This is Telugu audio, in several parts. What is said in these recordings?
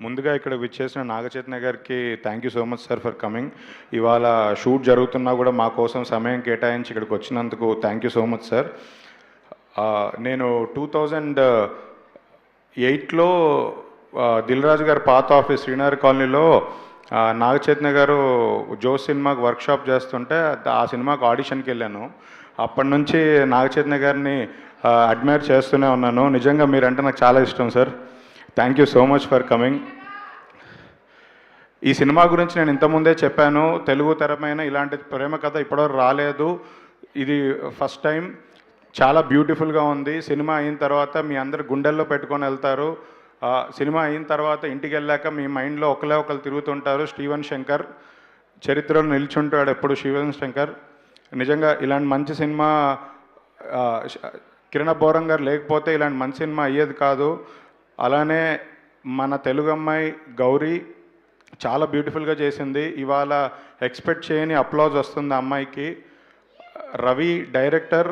ముందుగా ఇక్కడ విచ్చేసిన నాగచైతన్య గారికి thank you so much sir for coming. ఇవాళ షూట్ జరుగుతున్నా కూడా మా కోసం సమయం కేటాయించి ఇక్కడికి వచ్చినందుకు thank you so much sir. నేను 2008లో దిల్ రాజు గారి పాత ఆఫీస్ శ్రీనగర్ కాలనీలో నాగచైతన్య గారు జోస్ సినిమాకి వర్క్షాప్ చేస్తుంటే ఆ సినిమాకి ఆడిషన్కి వెళ్ళాను. అప్పటి నుంచి నాగచైతన్య గారిని అడ్మైర్ చేస్తూనే ఉన్నాను. నిజంగా మీరంటే నాకు చాలా ఇష్టం sir. Thank you so much for coming. ఈ సినిమా గురించి నేను ఇంతకుముందే చెప్పాను, తెలుగు తెరపైన ఇలాంటి ప్రేమ కథ ఇప్పటివరకు రాలేదు. ఇది ఫస్ట్ టైం. చాలా బ్యూటిఫుల్గా ఉంది. సినిమా అయిన తర్వాత మీ అందరు గుండెల్లో పెట్టుకొని వెళ్తారు. సినిమా అయిన తర్వాత ఇంటికి వెళ్ళాక మీ మైండ్లో ఒకరు తిరుగుతుంటారు. స్టీవెన్ శంకర్ చరిత్రలో నిల్చుంటాడు ఎప్పుడు స్టీవెన్ శంకర్. నిజంగా ఇలాంటి మంచి సినిమా కిరణ్ అబ్బవరం గారు లేకపోతే ఇలాంటి మంచి సినిమా అయ్యేది కాదు. అలానే మన తెలుగు అమ్మాయి గౌరీ చాలా బ్యూటిఫుల్గా చేసింది. ఇవాళ ఎక్స్పెక్ట్ చేయని అప్లాజ్ వస్తుంది ఆ అమ్మాయికి. రవి డైరెక్టర్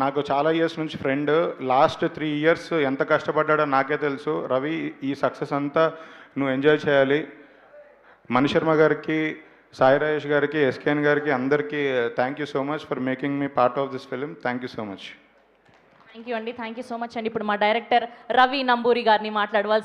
నాకు చాలా ఇయర్స్ నుంచి ఫ్రెండ్. లాస్ట్ 3 ఇయర్స్ ఎంత కష్టపడ్డాడో నాకే తెలుసు. రవి, ఈ సక్సెస్ అంతా నువ్వు ఎంజాయ్ చేయాలి. మణి శర్మ గారికి, సాయి రాజేష్ గారికి, ఎస్కేఎన్ గారికి అందరికీ thank you so much for making me part of this film. Thank you so much. Thank you అండి. థ్యాంక్ యూ సో మచ్ అండి. ఇప్పుడు మా డైరెక్టర్ రవి నంబూరి గారిని మాట్లాడవలసింది.